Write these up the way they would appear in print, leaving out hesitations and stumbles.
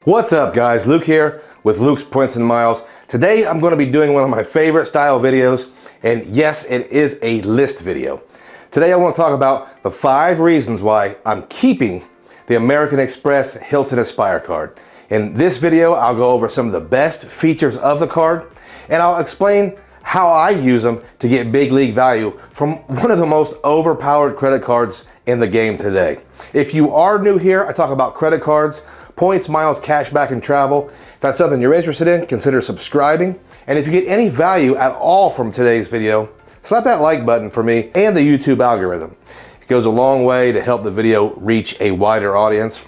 What's up guys, Luke here with Luke's Points and Miles. Today I'm going to be doing one of my favorite style videos, and yes, it is a list video. Today I want to talk about the 5 reasons why I'm keeping the American Express Hilton Aspire card. In this video I'll go over some of the best features of the card, and I'll explain how I use them to get big league value from one of the most overpowered credit cards in the game today. If you are new here, I talk about credit cards, points, miles, cashback, and travel. If that's something you're interested in, consider subscribing. And if you get any value at all from today's video, slap that like button for me and the YouTube algorithm. It goes a long way to help the video reach a wider audience.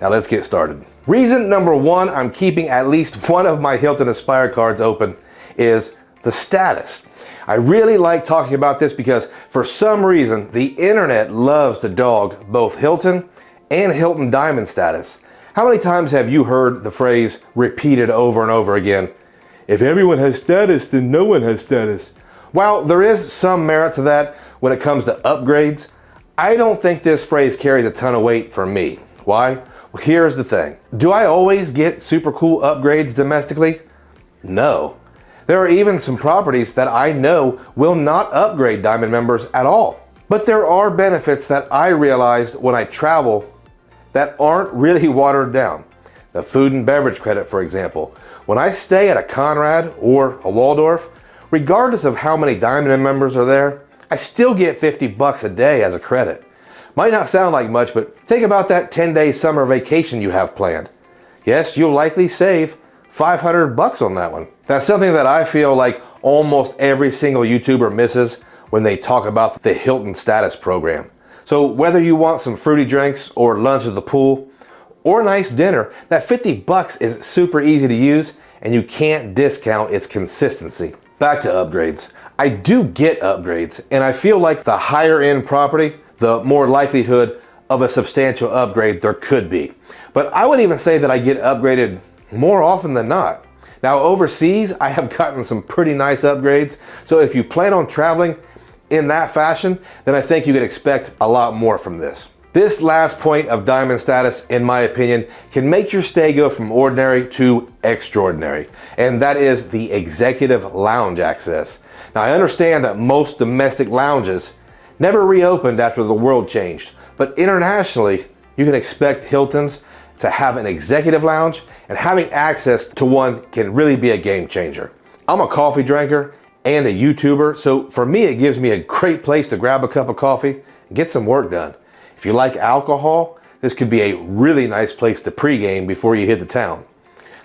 Now let's get started. Reason number 1 I'm keeping at least one of my Hilton Aspire cards open is the status. I really like talking about this because for some reason the internet loves to dog both Hilton and Hilton Diamond status. How many times have you heard the phrase repeated over and over again? If everyone has status, then no one has status. While there is some merit to that when it comes to upgrades, I don't think this phrase carries a ton of weight for me. Why? Well, here's the thing. Do I always get super cool upgrades domestically? No. There are even some properties that I know will not upgrade Diamond members at all. But there are benefits that I realized when I travel that aren't really watered down. The food and beverage credit, for example. When I stay at a Conrad or a Waldorf, regardless of how many Diamond members are there, I still get $50 a day as a credit. Might not sound like much, but think about that 10-day summer vacation you have planned. Yes, you'll likely save $500 on that one. That's something that I feel like almost every single YouTuber misses when they talk about the Hilton Status program. So whether you want some fruity drinks or lunch at the pool or a nice dinner, that $50 is super easy to use and you can't discount its consistency. Back to upgrades. I do get upgrades, and I feel like the higher end property, the more likelihood of a substantial upgrade there could be. But I would even say that I get upgraded more often than not. Now overseas, I have gotten some pretty nice upgrades. So if you plan on traveling in that fashion, then I think you can expect a lot more from this. This last point of Diamond status, in my opinion, can make your stay go from ordinary to extraordinary, and that is the executive lounge access. Now I understand that most domestic lounges never reopened after the world changed, but internationally you can expect Hiltons to have an executive lounge, and having access to one can really be a game changer. I'm a coffee drinker and a YouTuber, so for me it gives me a great place to grab a cup of coffee and get some work done. If you like alcohol, this could be a really nice place to pregame before you hit the town.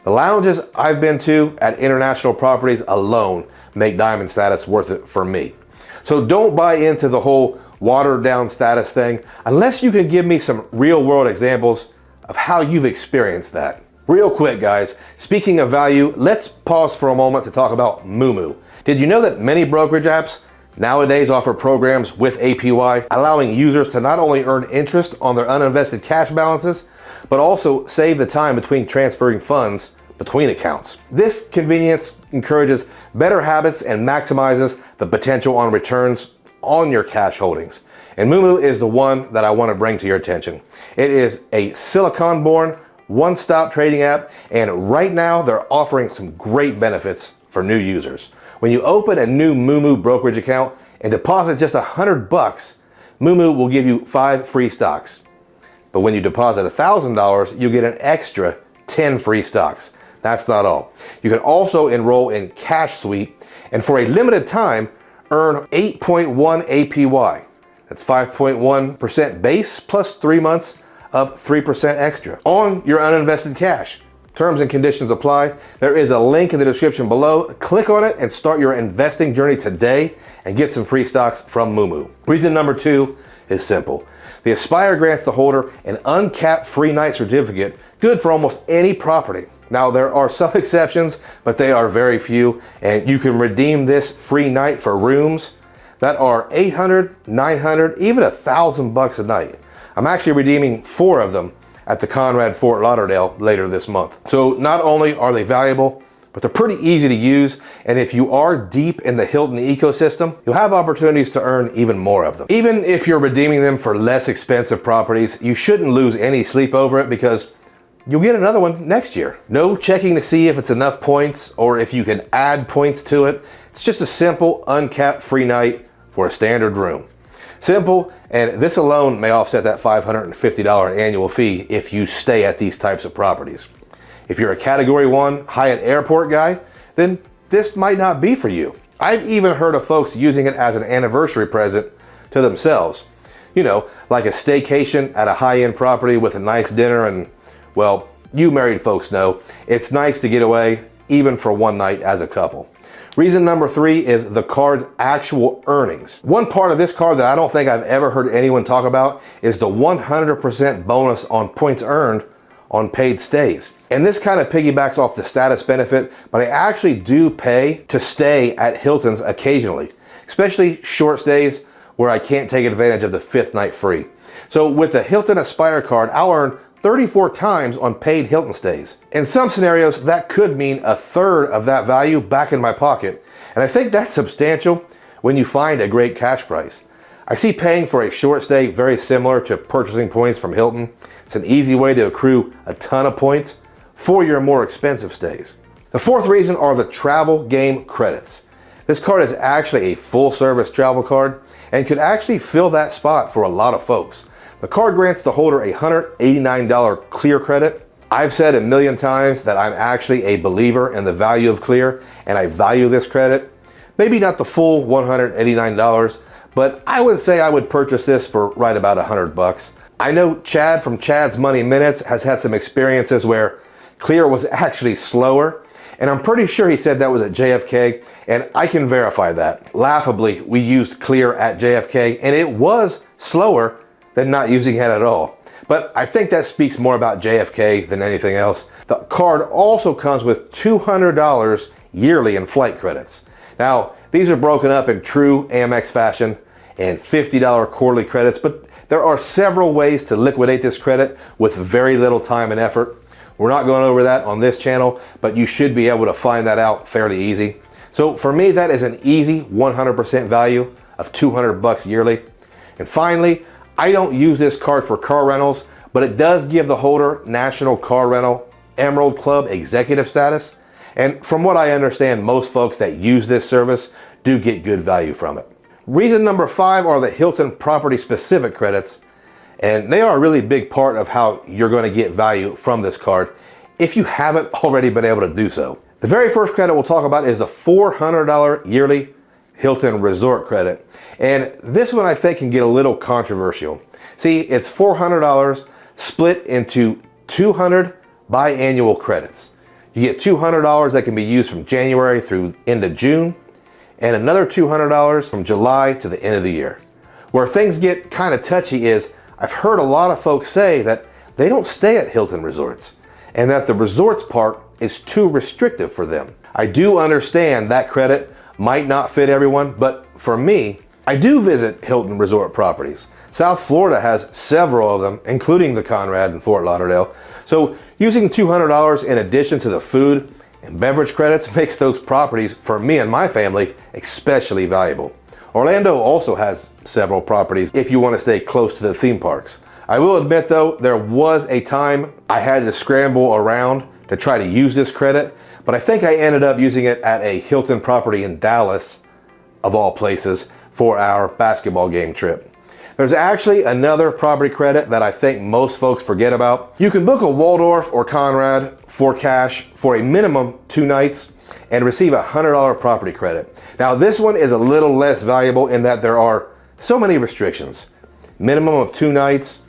The lounges I've been to at international properties alone make Diamond status worth it for me. So don't buy into the whole watered down status thing unless you can give me some real world examples of how you've experienced that. Real quick guys, speaking of value, let's pause for a moment to talk about Mumu. Did you know that many brokerage apps nowadays offer programs with APY, allowing users to not only earn interest on their uninvested cash balances, but also save the time between transferring funds between accounts? This convenience encourages better habits and maximizes the potential on returns on your cash holdings. And Mumu is the one that I want to bring to your attention. It is a silicon-born, one-stop trading app, and right now they're offering some great benefits for new users. When you open a new Mumu brokerage account and deposit just $100, Mumu will give you 5 free stocks. But when you deposit $1,000, you get an extra 10 free stocks. That's not all. You can also enroll in Cash Sweep, and for a limited time, earn 8.1 APY. That's 5.1% base plus 3 months of 3% extra on your uninvested cash. Terms and conditions apply. There is a link in the description below. Click on it and start your investing journey today and get some free stocks from Mumu. Reason number 2 is simple. The Aspire grants the holder an uncapped free night certificate, good for almost any property. Now there are some exceptions, but they are very few, and you can redeem this free night for rooms that are $800, $900, even $1,000 a night. I'm actually redeeming 4 of them at the Conrad Fort Lauderdale later this month. So not only are they valuable, but they're pretty easy to use, and if you are deep in the Hilton ecosystem, you'll have opportunities to earn even more of them. Even if you're redeeming them for less expensive properties, you shouldn't lose any sleep over it because you'll get another one next year. No checking to see if it's enough points or if you can add points to it. It's just a simple, uncapped free night for a standard room. Simple, and this alone may offset that $550 annual fee if you stay at these types of properties. If you're a Category 1 Hyatt Airport guy, then this might not be for you. I've even heard of folks using it as an anniversary present to themselves. You know, like a staycation at a high-end property with a nice dinner, and, well, you married folks know, it's nice to get away, even for one night as a couple. Reason number 3 is the card's actual earnings. One part of this card that I don't think I've ever heard anyone talk about is the 100% bonus on points earned on paid stays. And this kind of piggybacks off the status benefit, but I actually do pay to stay at Hilton's occasionally, especially short stays where I can't take advantage of the 5th night free. So with the Hilton Aspire card, I'll earn 34 times on paid Hilton stays. In some scenarios, that could mean 1/3 of that value back in my pocket. And I think that's substantial when you find a great cash price. I see paying for a short stay very similar to purchasing points from Hilton. It's an easy way to accrue a ton of points for your more expensive stays. The 4th reason are the travel game credits. This card is actually a full service travel card and could actually fill that spot for a lot of folks. The card grants the holder a $189 Clear credit. I've said a million times that I'm actually a believer in the value of Clear, and I value this credit. Maybe not the full $189, but I would say I would purchase this for right about $100. I know Chad from Chad's Money Minutes has had some experiences where Clear was actually slower, and I'm pretty sure he said that was at JFK, and I can verify that. Laughably, we used Clear at JFK, and it was slower than not using it at all. But I think that speaks more about JFK than anything else. The card also comes with $200 yearly in flight credits. Now, these are broken up in true Amex fashion and $50 quarterly credits, but there are several ways to liquidate this credit with very little time and effort. We're not going over that on this channel, but you should be able to find that out fairly easy. So for me, that is an easy 100% value of $200 yearly. And finally, I don't use this card for car rentals, but it does give the holder National Car Rental Emerald Club executive status. And from what I understand, most folks that use this service do get good value from it. Reason number 5 are the Hilton property specific credits. And they are a really big part of how you're going to get value from this card if you haven't already been able to do so. The very first credit we'll talk about is the $400 yearly Hilton Resort credit. And this one I think can get a little controversial. See, it's $400 split into 200 biannual credits. You get $200 that can be used from January through end of June, and another $200 from July to the end of the year. Where things get kind of touchy is I've heard a lot of folks say that they don't stay at Hilton resorts and that the resorts part is too restrictive for them. I do understand that credit might not fit everyone, but for me, I do visit Hilton resort properties. South Florida has several of them, including the Conrad in Fort Lauderdale. So using $200 in addition to the food and beverage credits makes those properties, for me and my family, especially valuable. Orlando also has several properties if you want to stay close to the theme parks. I will admit though, there was a time I had to scramble around to try to use this credit, but I think I ended up using it at a Hilton property in Dallas, of all places, for our basketball game trip. There's actually another property credit that I think most folks forget about. You can book a Waldorf or Conrad for cash for a minimum 2 nights and receive a $100 property credit. Now this one is a little less valuable in that there are so many restrictions. Minimum of 2 nights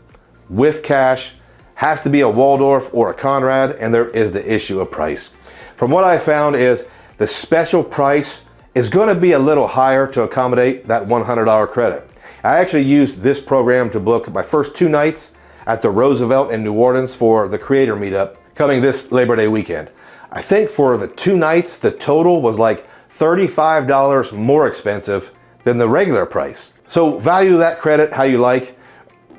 with cash, has to be a Waldorf or a Conrad, and there is the issue of price. From what I found is the special price is going to be a little higher to accommodate that $100 credit. I actually used this program to book my first 2 nights at the Roosevelt in New Orleans for the Creator Meetup coming this Labor Day weekend. I think for the 2 nights, the total was like $35 more expensive than the regular price. So value that credit how you like.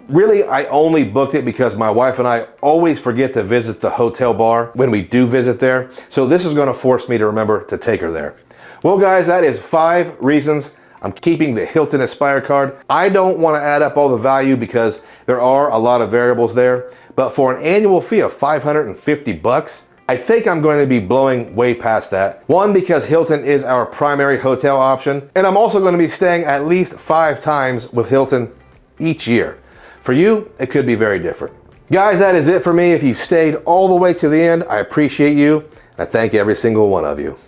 Really, I only booked it because my wife and I always forget to visit the hotel bar when we do visit there. So this is going to force me to remember to take her there. Well guys, that is 5 reasons I'm keeping the Hilton Aspire card. I don't want to add up all the value because there are a lot of variables there, but for an annual fee of $550, I think I'm going to be blowing way past that. One, because Hilton is our primary hotel option, and I'm also going to be staying at least 5 times with Hilton each year. For you, it could be very different. Guys, that is it for me. If you stayed all the way to the end, I appreciate you. I thank every single one of you.